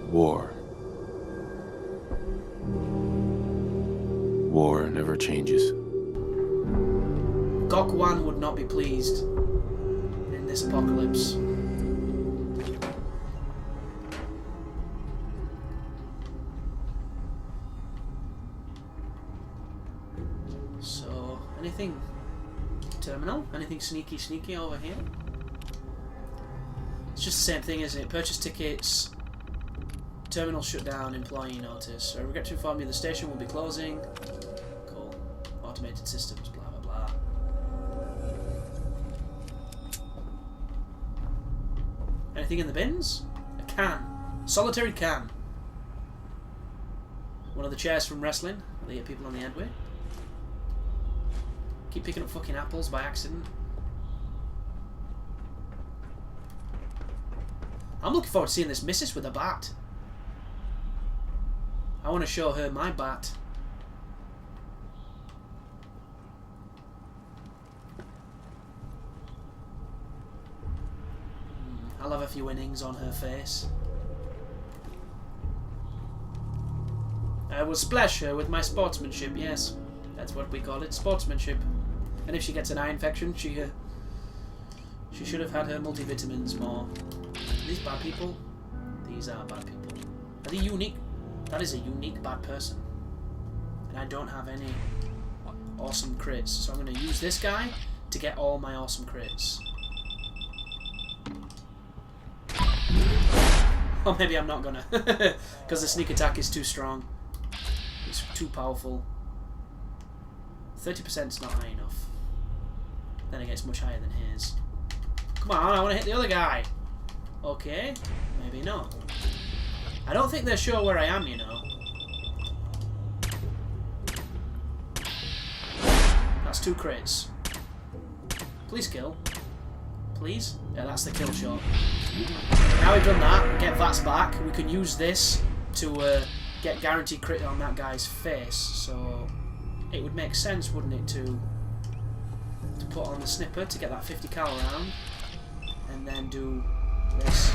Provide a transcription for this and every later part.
War. War never changes. Gok Wan would not be pleased in this apocalypse. So, anything terminal? Anything sneaky over here? It's just the same thing, isn't it? Purchase tickets, terminal shut down, employee notice. So I regret to inform you the station will be closing. Cool. Automated systems, blah blah blah. Anything in the bins? A can. Solitary can. One of the chairs from wrestling. They hit people on the head with. Keep picking up fucking apples by accident. I'm looking forward to seeing this missus with a bat. I want to show her my bat. I'll have a few innings on her face. I will splash her with my sportsmanship, yes. That's what we call it, sportsmanship. And if she gets an eye infection, she should have had her multivitamins more. Are these bad people? These are bad people. Are they unique? That is a unique bad person. And I don't have any awesome crits. So I'm going to use this guy to get all my awesome crits. Or maybe I'm not going to. Because the sneak attack is too strong. It's too powerful. 30% is not high enough. Then it gets much higher than his. Come on, I want to hit the other guy. Okay, maybe not. I don't think they're sure where I am, you know. That's 2 crits. Please kill. Please? Yeah, that's the kill shot. Now we've done that, get VATS back, we can use this to get guaranteed crit on that guy's face. So it would make sense, wouldn't it, to put on the snipper to get that 50 cal round, and then do this.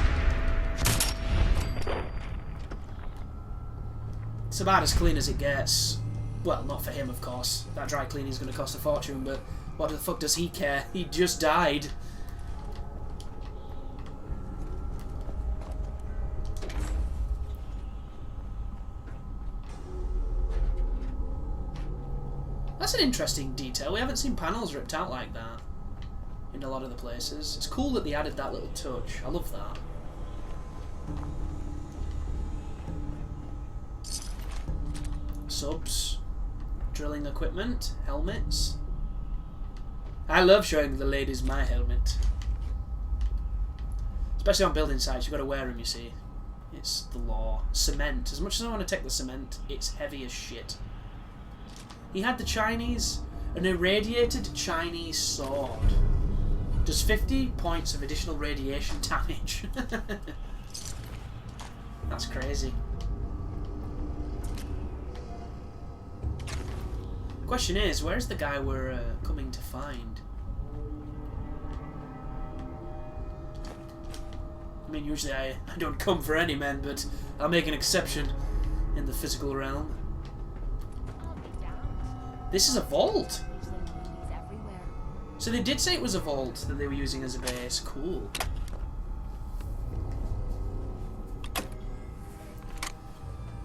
It's about as clean as it gets. Well, not for him, of course. That dry cleaning is going to cost a fortune, but what the fuck does he care? He just died. That's an interesting detail. We haven't seen panels ripped out like that in a lot of the places. It's cool that they added that little touch. I love that. Subs, drilling equipment, helmets. I love showing the ladies my helmet. Especially on building sites, you've got to wear them, you see. It's the law. Cement. As much as I want to take the cement, it's heavy as shit. He had the Chinese, an irradiated Chinese sword. Does 50 points of additional radiation damage. That's crazy. Question is, where's the guy we're coming to find? I mean, usually I don't come for any men, but I'll make an exception in the physical realm. This is a vault! So they did say it was a vault that they were using as a base. Cool.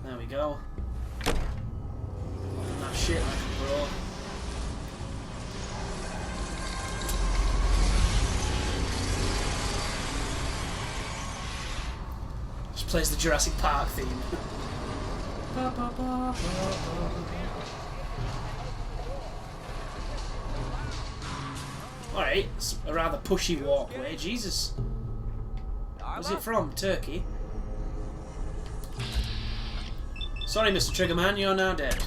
There we go. That shit like a pro. Just plays the Jurassic Park theme. Ba, ba, ba, ba, ba. Alright, it's a rather pushy walkway. Jesus. Was it from Turkey? Sorry, Mr. Triggerman, you're now dead.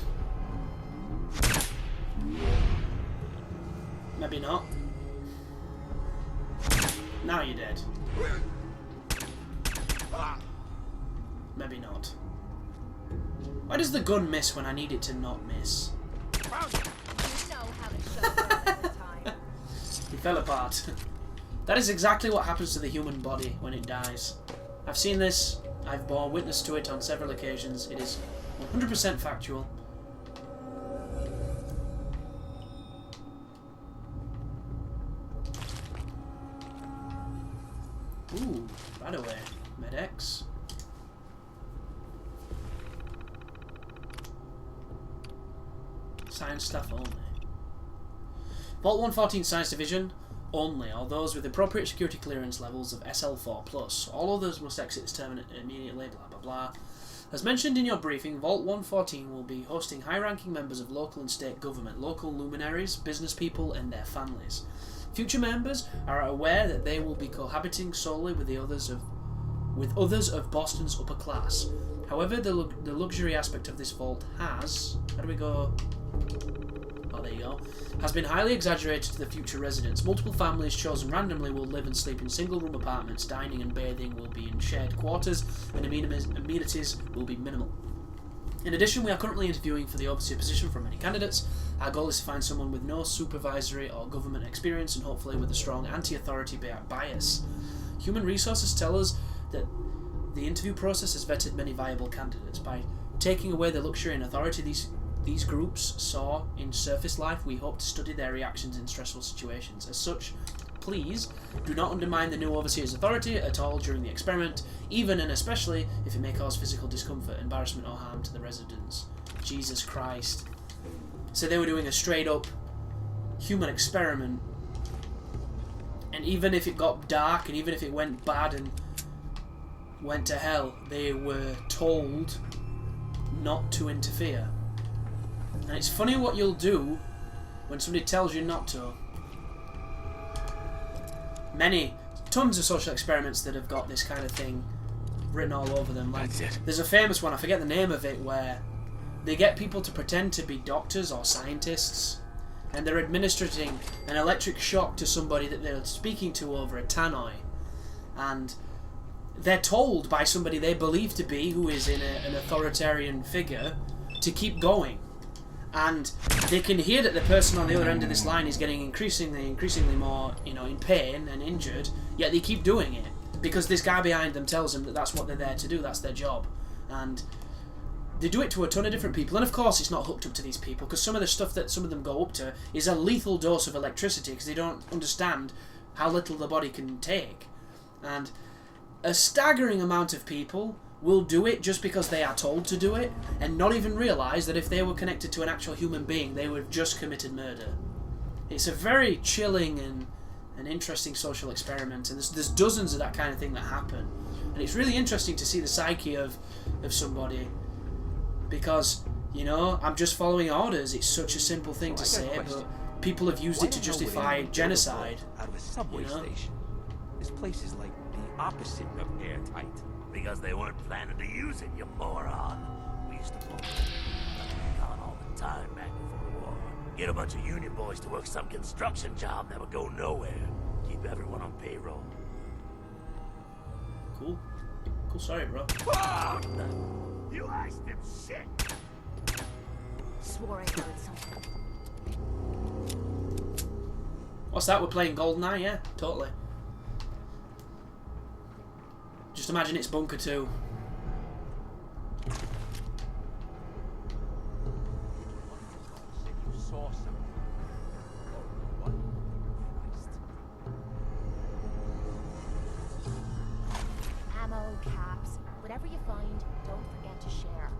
Maybe not. Now you're dead. Maybe not. Why does the gun miss when I need it to not miss? He fell apart. That is exactly what happens to the human body when it dies. I've seen this I've borne witness to it on several occasions. It is 100% factual. Ooh, right away. Med-X. Science staff only. Vault 114 Science Division only, or those with appropriate security clearance levels of SL4+. All others must exit this terminal immediately, blah blah blah. As mentioned in your briefing, Vault 114 will be hosting high-ranking members of local and state government, local luminaries, business people, and their families. Future members are aware that they will be cohabiting solely with others of Boston's upper class. However, the luxury aspect of this vault has... How do we go? Oh, there you go. Has been highly exaggerated to the future residents. Multiple families chosen randomly will live and sleep in single-room apartments. Dining and bathing will be in shared quarters, and amenities will be minimal. In addition, we are currently interviewing for the overseer position from many candidates. Our goal is to find someone with no supervisory or government experience and hopefully with a strong anti-authority bias. Human resources tell us that the interview process has vetted many viable candidates. By taking away the luxury and authority these groups saw in surface life, we hope to study their reactions in stressful situations. As such, please do not undermine the new overseer's authority at all during the experiment, even and especially if it may cause physical discomfort, embarrassment or harm to the residents. Jesus Christ. So they were doing a straight up human experiment, and even if it got dark and even if it went bad and went to hell, they were told not to interfere. And it's funny what you'll do when somebody tells you not to. Tons of social experiments that have got this kind of thing written all over them. Like, there's a famous one, I forget the name of it, where they get people to pretend to be doctors or scientists, and they're administering an electric shock to somebody that they're speaking to over a tannoy. And they're told by somebody they believe to be, who is in an authoritarian figure, to keep going. And they can hear that the person on the other end of this line is getting increasingly more, in pain and injured, yet they keep doing it because this guy behind them tells them that that's what they're there to do, that's their job. And they do it to a ton of different people, and of course it's not hooked up to these people, because some of the stuff that some of them go up to is a lethal dose of electricity, because they don't understand how little the body can take. And a staggering amount of people will do it just because they are told to do it, and not even realise that if they were connected to an actual human being, they would have just committed murder. It's a very chilling and an interesting social experiment, and there's dozens of that kind of thing that happen. And it's really interesting to see the psyche of somebody, because, I'm just following orders. It's such a simple thing to say, but people have used it to justify genocide. Out of a subway station. This place is like the opposite of airtight. Because they weren't planning to use it, you moron. We used to pull on all the time back before the war. Get a bunch of union boys to work some construction job that would go nowhere. Keep everyone on payroll. Cool. Cool, sorry, bro. You asked him shit. Swore I heard something. What's that? We're playing GoldenEye? Yeah, totally. Just imagine it's Bunker 2. Ammo, caps, whatever you find, don't forget to share.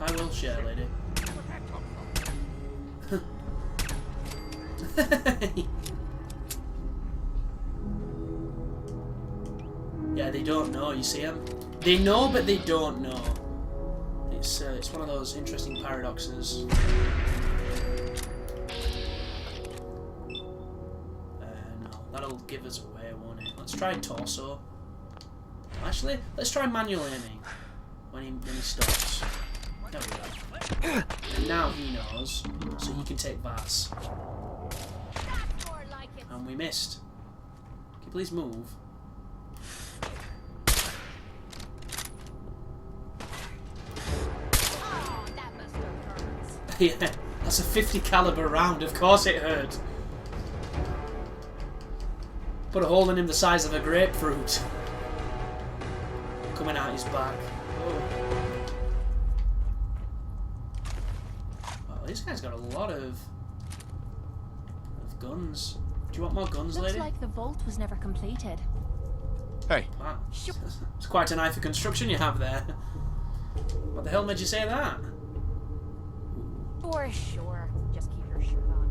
I will share, lady. Yeah, they don't know, you see them? They know, but they don't know. It's one of those interesting paradoxes. No, that'll give us away, won't it? Let's try torso. Actually, let's try manual aiming when he stops. There we go. And now he knows, so he can take VATS. And we missed. Can you please move? Yeah, that's a 50 caliber round, of course it hurt. Put a hole in him the size of a grapefruit. coming out his back. Oh. Wow, this guy's got a lot of guns. Do you want more guns, Looks lady? like the vault was never completed. Hey, Wow. It's quite an eye for construction you have there. What the hell made you say that? For sure. Just keep your shirt on.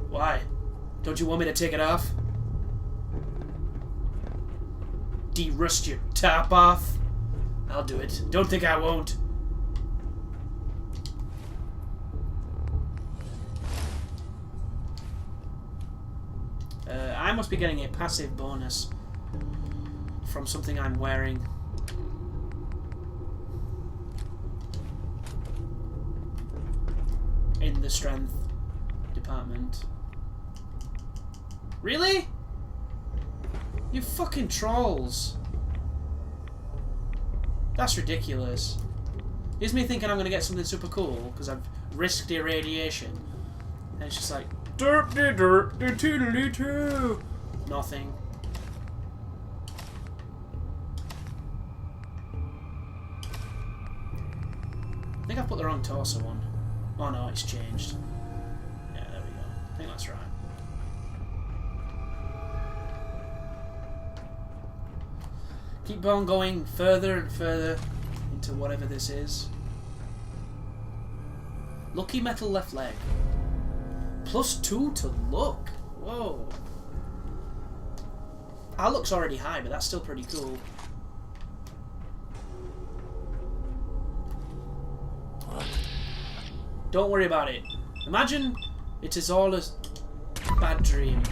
Why? Don't you want me to take it off? De-rust your top off? I'll do it. Don't think I won't. I must be getting a passive bonus from something I'm wearing. In the strength department. Really? You fucking trolls. That's ridiculous. Here's me thinking I'm going to get something super cool because I've risked irradiation. And it's just like, derp de derp de toodly doo. Nothing. I think I've put the wrong torso on. Oh no, it's changed. Yeah, there we go. I think that's right. Keep on going further and further into whatever this is. Lucky metal left leg. +2 to look. Whoa. Our look's already high, but that's still pretty cool. Don't worry about it. Imagine it is all a bad dream.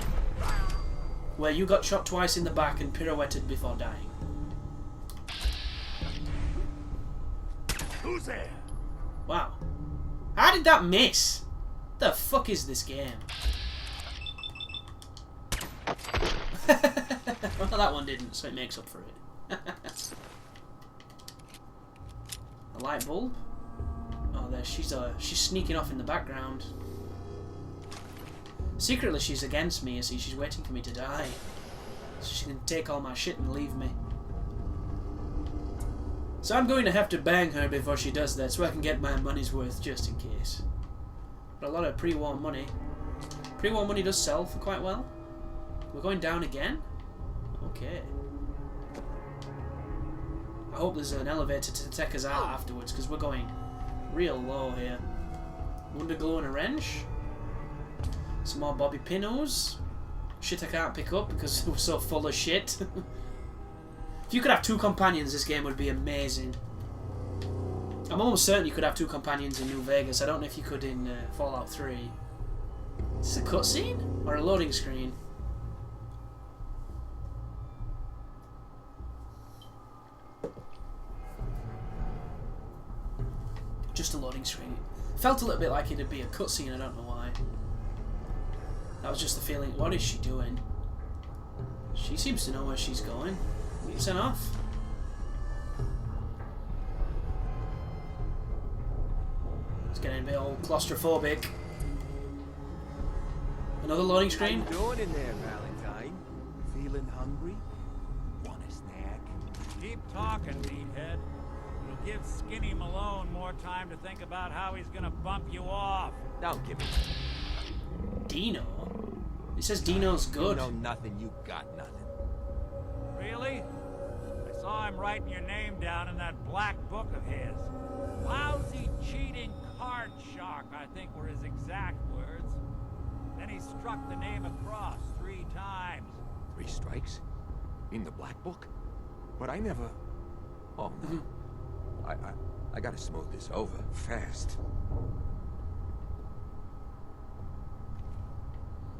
Where you got shot twice in the back and pirouetted before dying. Who's there? Wow. How did that miss? The fuck is this game? Well, that one didn't, so it makes up for it. A light bulb? Oh, there she's sneaking off in the background. Secretly, she's against me. You see, she's waiting for me to die, so she can take all my shit and leave me. So I'm going to have to bang her before she does that, so I can get my money's worth just in case. But a lot of pre-war money. Pre-war money does sell for quite well. We're going down again? Okay. I hope there's an elevator to take us out afterwards, because we're going real low here. Underglow and a wrench. Some more bobby pinos. Shit I can't pick up because we're so full of shit. If you could have 2 companions, this game would be amazing. I'm almost certain you could have 2 companions in New Vegas. I don't know if you could in Fallout 3. Is this a cutscene? Or a loading screen? Just a loading screen. Felt a little bit like it'd be a cutscene, I don't know why. That was just the feeling. What is she doing? She seems to know where she's going. Get sent off. It's getting a bit old claustrophobic. Another loading screen. How you doing in there, Valentine? Feeling hungry? Want a snack? Keep talking, meathead. It'll give Skinny Malone more time to think about how he's gonna bump you off. Don't give me Dino? It says Dino's good. You know nothing, you got nothing. Really? I saw him writing your name down in that black book of his. Lousy, cheating card shark, I think were his exact words. Then he struck the name across 3 times. 3 strikes? In the black book? But I never... Oh, no. I gotta smooth this over fast.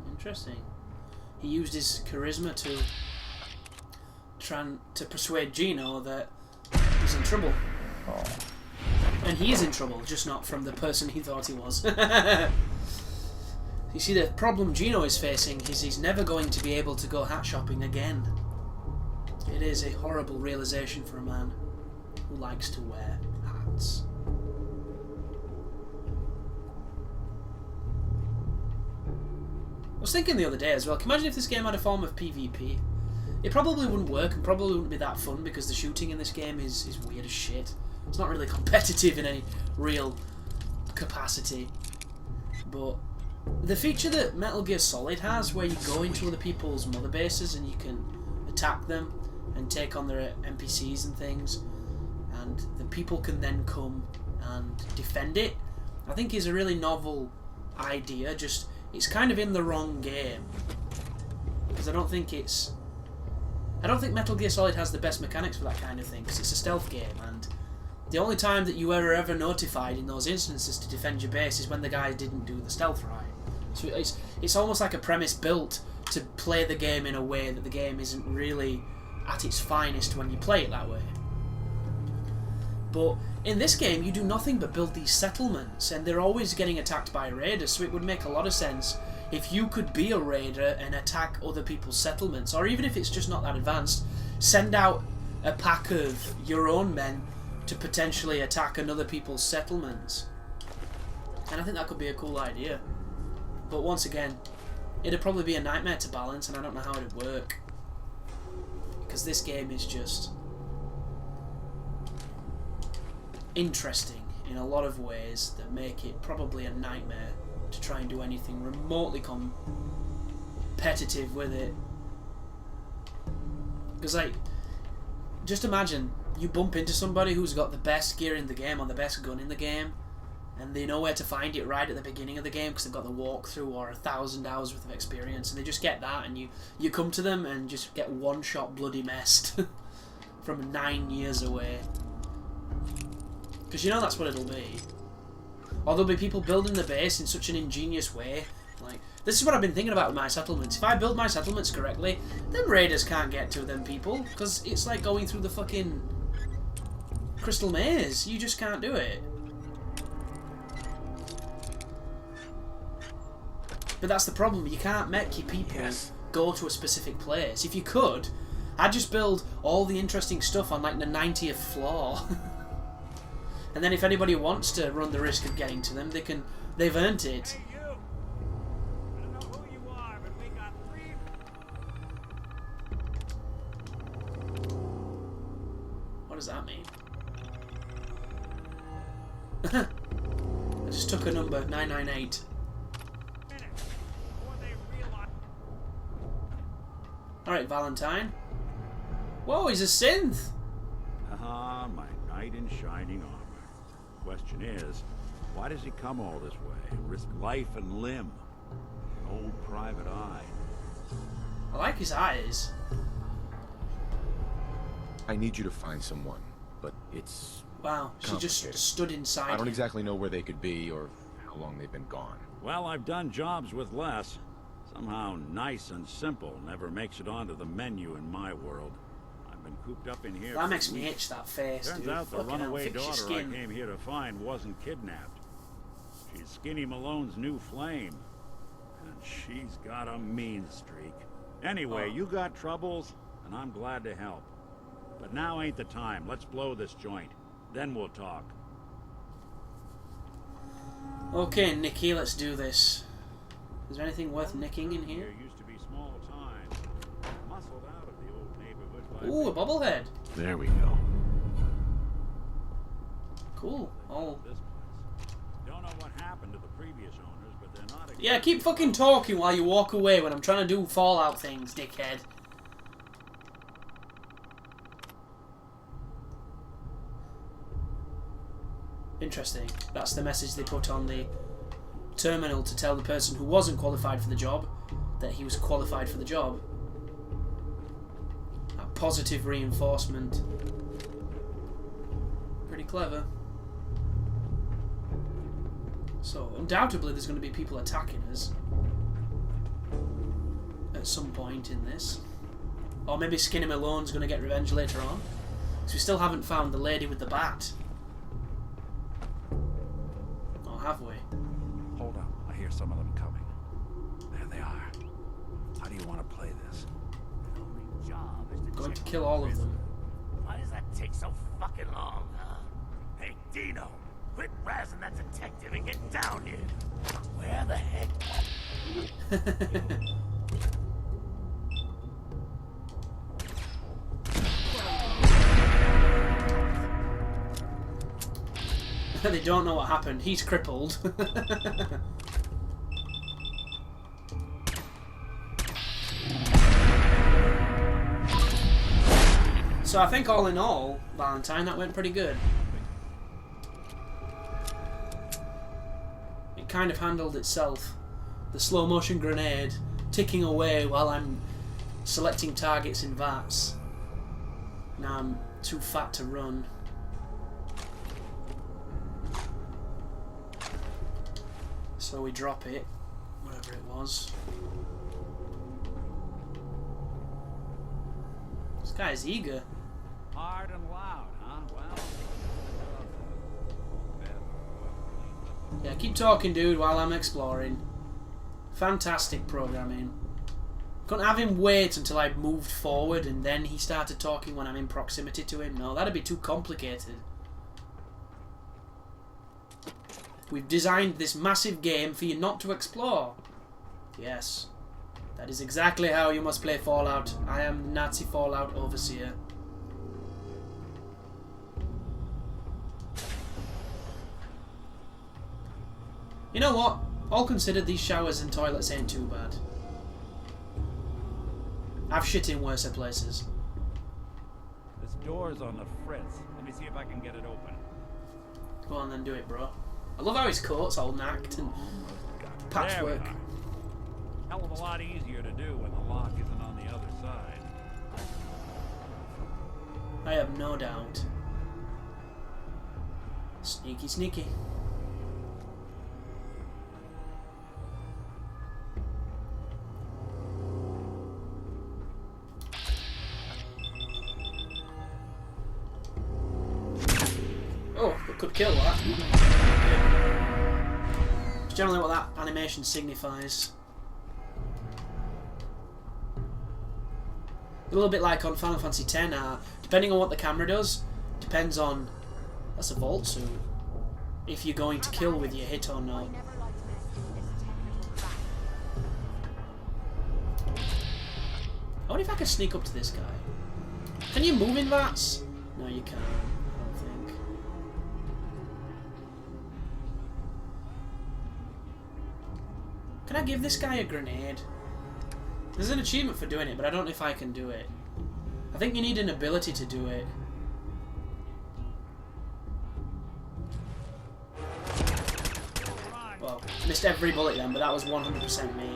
Interesting. He used his charisma to persuade Gino that he's in trouble. And he is in trouble, just not from the person he thought he was. You see, the problem Gino is facing is he's never going to be able to go hat shopping again. It is a horrible realization for a man who likes to wear hats. I was thinking the other day as well, can you imagine if this game had a form of PvP? It probably wouldn't work and probably wouldn't be that fun because the shooting in this game is weird as shit. It's not really competitive in any real capacity. But the feature that Metal Gear Solid has, where you go into other people's mother bases and you can attack them and take on their NPCs and things, and the people can then come and defend it, I think is a really novel idea. Just, it's kind of in the wrong game. Because I don't think Metal Gear Solid has the best mechanics for that kind of thing, because it's a stealth game, and the only time that you were ever notified in those instances to defend your base is when the guy didn't do the stealth right. So it's almost like a premise built to play the game in a way that the game isn't really at its finest when you play it that way. But in this game you do nothing but build these settlements, and they're always getting attacked by raiders, so it would make a lot of sense if you could be a raider and attack other people's settlements, or even if it's just not that advanced, send out a pack of your own men to potentially attack another people's settlements. And I think that could be a cool idea. But once again, it'd probably be a nightmare to balance, and I don't know how it'd work. Because this game is just interesting in a lot of ways that make it probably a nightmare to try and do anything remotely competitive with it. Because, like, just imagine you bump into somebody who's got the best gear in the game or the best gun in the game, and they know where to find it right at the beginning of the game because they've got the walkthrough or 1,000 hours worth of experience, and they just get that, and you come to them and just get one-shot bloody messed from 9 years away. Because you know that's what it'll be. Or there'll be people building the base in such an ingenious way. Like, this is what I've been thinking about with my settlements. If I build my settlements correctly, then raiders can't get to them people, because it's like going through the fucking crystal maze. You just can't do it. But that's the problem. You can't make your people go to a specific place. If you could, I'd just build all the interesting stuff on like the 90th floor. And then if anybody wants to run the risk of getting to them, they've earned it. Hey, you! I don't know who you are, but we got 3... What does that mean? I just took a number, 998. Alright, Valentine. Whoa, he's a synth! Ah, my knight in shining armor. Question is, why does he come all this way? Risk life and limb? Old private eye. I like his eyes. I need you to find someone, but it's Wow, she just stood inside I don't him. exactly know where they could be or how long they've been gone. Well, I've done jobs with less. Somehow nice and simple never makes it onto the menu in my world. I've been cooped up in here. That makes me itch, that face, Turns dude. out the Fucking hell, runaway fix your daughter I skin. came here to find wasn't kidnapped. She's Skinny Malone's new flame. And she's got a mean streak. Anyway, you got troubles, and I'm glad to help. But now ain't the time. Let's blow this joint. Then we'll talk. Okay, Nicky, let's do this. Is there anything worth nicking in here? Used to be small time. Muscled out of the old neighborhood by Ooh, a bobblehead. There we go. Cool. Oh. This place. Don't know what happened to the previous owners, but they're not. Yeah, keep fucking talking while you walk away when I'm trying to do Fallout things, dickhead. Interesting. That's the message they put on the terminal to tell the person who wasn't qualified for the job that he was qualified for the job. That positive reinforcement. Pretty clever. So, undoubtedly there's going to be people attacking us at some point in this. Or maybe Skinny Malone's going to get revenge later on. Because we still haven't found the lady with the bat. Or have we? Hold up. I hear some of them coming. There they are. How do you want to play this? The only job is to Going to check kill all of them. Why does that take so fucking long, huh? Hey, Dino, quit razzing that detective and get down here. Where the heck? They don't know what happened. He's crippled. So I think all in all, Valentine, that went pretty good. It kind of handled itself. The slow motion grenade ticking away while I'm selecting targets in VATS. Now I'm too fat to run. So we drop it, whatever it was. This guy's eager. Hard and loud, huh? Well. Yeah, keep talking, dude, while I'm exploring. Fantastic programming. Couldn't have him wait until I moved forward and then he started talking when I'm in proximity to him. No, that'd be too complicated. We've designed this massive game for you not to explore. Yes. That is exactly how you must play Fallout. I am Nazi Fallout Overseer. You know what? All considered, these showers and toilets ain't too bad. I've shit in worse places. This door's on the fritz. Let me see if I can get it open. Go on then, do it, bro. I love how his coat's all knacked and patchwork. There we are. Hell of a lot easier to do when the lock isn't on the other side. I have no doubt. Sneaky, sneaky. Oh, it could kill that. It's generally what that animation signifies. A little bit like on Final Fantasy X, depending on what the camera does, depends on... That's a vault suit. If you're going to kill with your hit or not. I wonder if I can sneak up to this guy. Can you move in VATS? No, you can't. I don't think. Can I give this guy a grenade? There's an achievement for doing it, but I don't know if I can do it. I think you need an ability to do it. Well, missed every bullet then, but that was 100% me.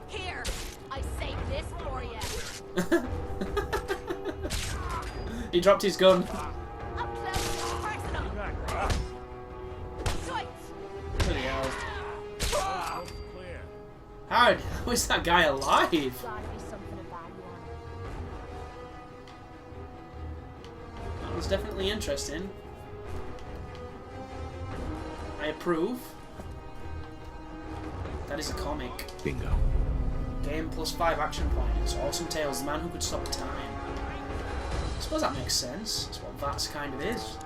Here, I saved this for you. He dropped his gun. Up close and personal. Shoot. Bloody hell. Clear. How is that guy alive? Gotta be something of value on it. That was definitely interesting. I approve. That is a comic. Bingo. Game plus 5 action points. Awesome Tales, the man who could stop time. I suppose that makes sense. That's what VATS kind of is.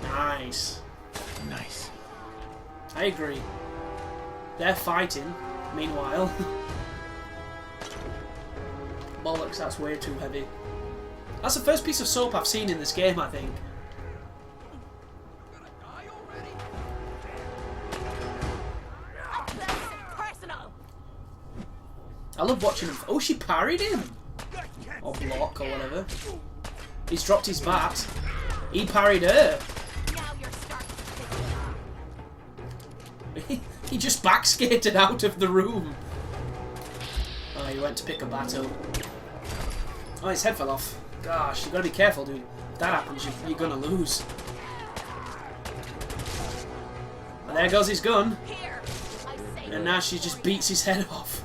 Nice. Nice. I agree. They're fighting, meanwhile. Bollocks, that's way too heavy. That's the first piece of soap I've seen in this game, I think. Up close and personal. I love watching him. Oh, she parried him! Or block, or whatever. He's dropped his bat. He parried her. Now you're starting to pick it up. He just backskated out of the room. Oh, he went to pick a bat up. Oh, his head fell off. Gosh, you gotta be careful, dude. If that happens, you're gonna lose. And there goes his gun. Here, I saved And now she just beats his head off.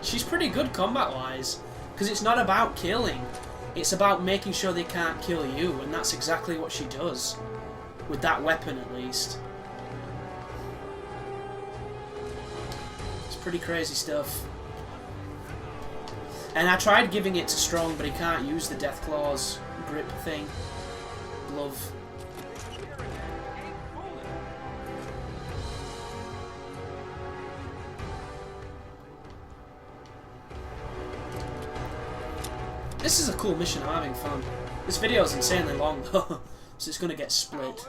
She's pretty good combat-wise. Because it's not about killing. It's about making sure they can't kill you. And that's exactly what she does. With that weapon, at least. It's pretty crazy stuff. And I tried giving it to Strong, but he can't use the Deathclaw's grip thing. Glove. This is a cool mission, I'm having fun. This video is insanely long though, so it's going to get split.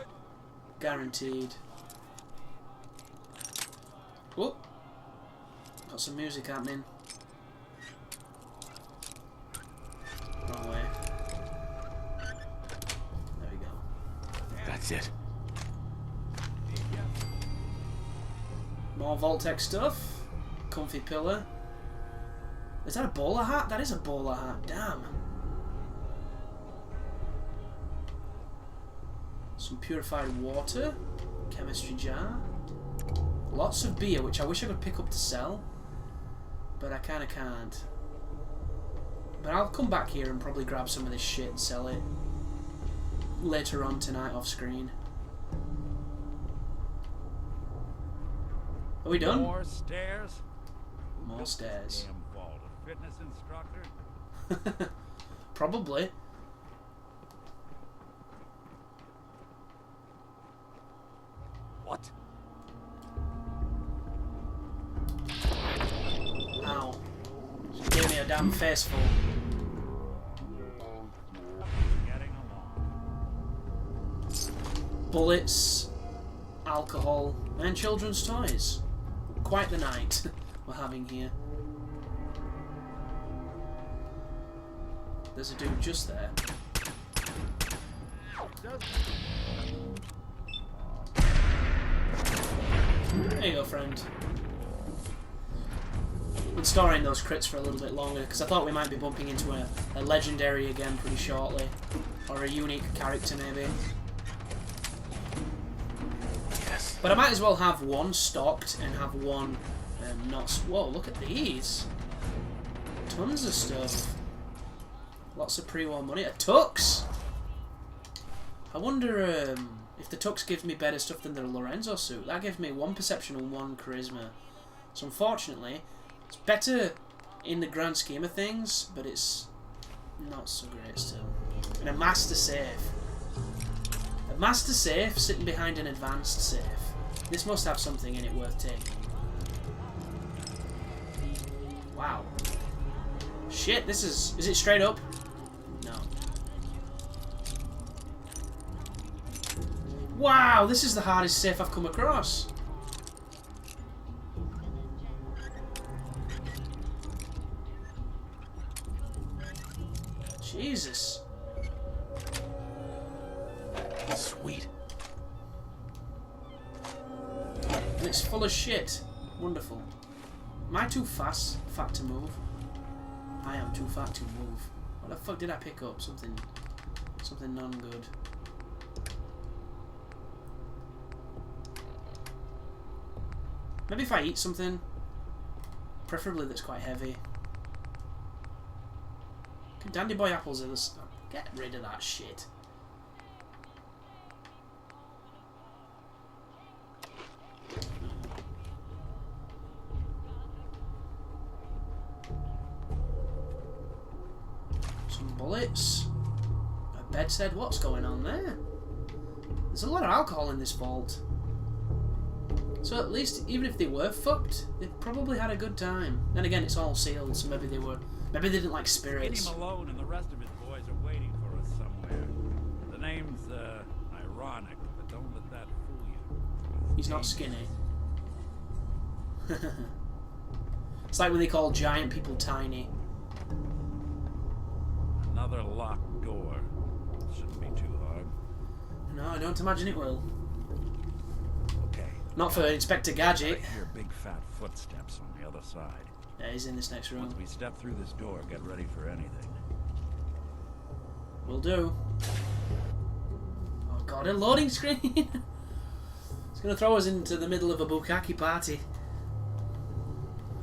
Guaranteed. Whoop. Got some music happening. Wrong way. There we go. That's it. More Vault-Tec stuff. Comfy pillar. Is that a bowler hat? That is a bowler hat. Damn. Some purified water. Chemistry jar. Lots of beer, which I wish I could pick up to sell. But I kind of can't. But I'll come back here and probably grab some of this shit and sell it later on tonight off screen. Are we done? More stairs? More stairs. Damn vault. A fitness instructor? Probably. What? Ow. She gave me a damn face full. Getting along. Bullets, alcohol, and children's toys. Quite the night we're having here. There's a dude just there. There you go, friend. Been storing those crits for a little bit longer because I thought we might be bumping into a legendary again pretty shortly, or a unique character maybe. Yes. But I might as well have one stocked and have one not. Whoa! Look at these. Tons of stuff. Lots of pre-war money. A tux. I wonder if the tux gives me better stuff than the Lorenzo suit. That gives me 1 perception and 1 charisma. So unfortunately, it's better in the grand scheme of things, but it's not so great still. And a master safe. A master safe sitting behind an advanced safe. This must have something in it worth taking. Wow. Shit, this is it straight up? No. Wow, this is the hardest safe I've come across. Jesus. Sweet. And it's full of shit. Wonderful. Am I too fat to move? I am too fat to move. What the fuck did I pick up? Something non-good. Maybe if I eat something, preferably that's quite heavy. Dandy boy apples are this. Get rid of that shit. Some bullets. A bedstead. What's going on there? There's a lot of alcohol in this vault. So at least, even if they were fucked, they probably had a good time. Then again, it's all sealed, so maybe they were. Maybe they didn't like spirits. Skinny Malone and the rest of his boys are waiting for us somewhere. The name's, ironic, but don't let that fool you. He's not skinny. It's like when they call giant people tiny. Another locked door. Shouldn't be too hard. No, I don't imagine it will. Okay. Not for Inspector Gadget. I hear big fat footsteps on the other side. Yeah, he's in this next room. Once we step through this door, get ready for anything. Will do. Oh god, a loading screen! It's gonna throw us into the middle of a bukkake party.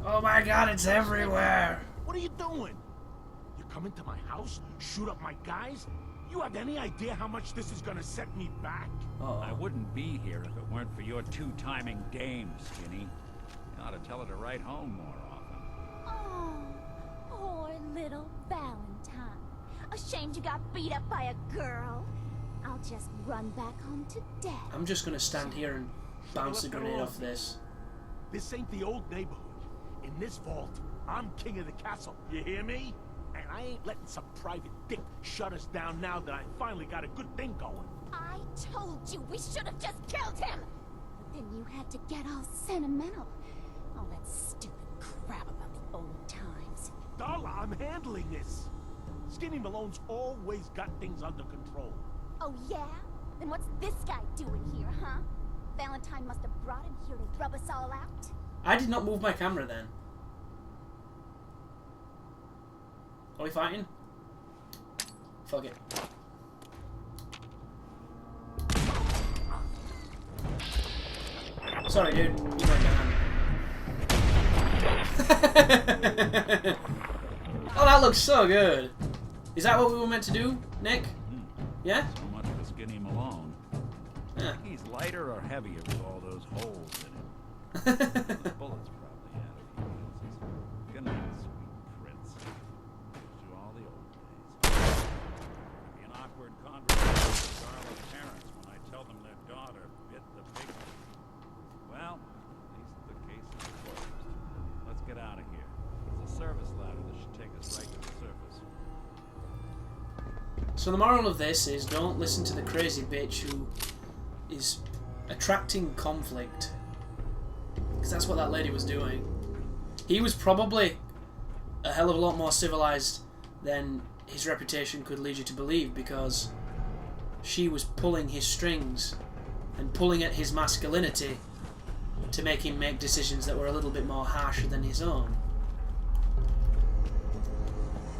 Oh my god, it's everywhere! What are you doing? You come into my house, shoot up my guys? You have any idea how much this is gonna set me back? Uh-oh. I wouldn't be here if it weren't for your two-timing game, Skinny. You ought to tell her to write home more often. Oh, poor little Valentine. Ashamed you got beat up by a girl. I'll just run back home to Dad. I'm just gonna stand here and bounce the grenade off this. This ain't the old neighborhood. In this vault, I'm king of the castle. You hear me? And And I ain't letting some private dick shut us down now that I finally got a good thing going. I told you we should have just killed him! But then you had to get all sentimental. All that stupid crap about the old times. Darla, I'm handling this. Skinny Malone's always got things under control. Oh yeah? Then what's this guy doing here, huh? Valentine must have brought him here to rub us all out. I did not move my camera then. Are we fighting? Fuck it. Sorry, dude. You went down. Oh, that looks so good. Is that what we were meant to do, Nick? Yeah? So much for Skinny Malone. Yeah. He's lighter or heavier with all those holes in him. The bullets probably had a few ounces. Gonna be a sweet prince. To all the old days. Be an awkward conversation with Darla's parents when I tell them their daughter bit the big one. Well, at least the case is closed. Let's get out of here. There's a service ladder that should take us right to the surface. So the moral of this is don't listen to the crazy bitch who is attracting conflict. Because that's what that lady was doing. He was probably a hell of a lot more civilized than his reputation could lead you to believe, because she was pulling his strings and pulling at his masculinity to make him make decisions that were a little bit more harsher than his own.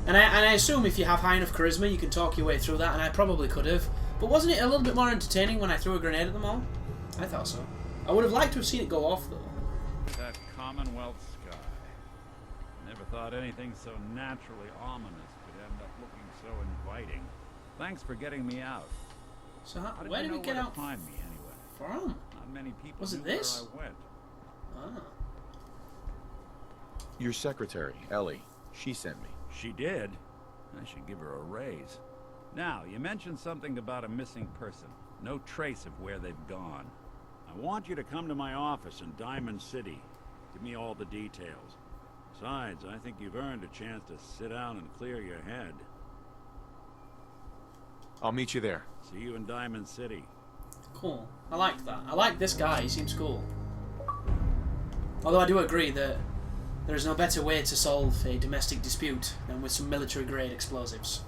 And I assume if you have high enough charisma, you can talk your way through that, and I probably could have. But wasn't it a little bit more entertaining when I threw a grenade at them all? I thought so. I would have liked to have seen it go off, though. That Commonwealth sky. Never thought anything so naturally ominous could end up looking so inviting. Thanks for getting me out. So How did where you did we know get where out to find me anyway? from? Not many people Was it knew this? where I went. Ah. Your secretary, Ellie, she sent me. She did. I should give her a raise. Now, you mentioned something about a missing person. No trace of where they've gone. I want you to come to my office in Diamond City. Give me all the details. Besides, I think you've earned a chance to sit down and clear your head. I'll meet you there. See you in Diamond City. Cool. I like that. I like this guy. He seems cool. Although I do agree that there is no better way to solve a domestic dispute than with some military-grade explosives.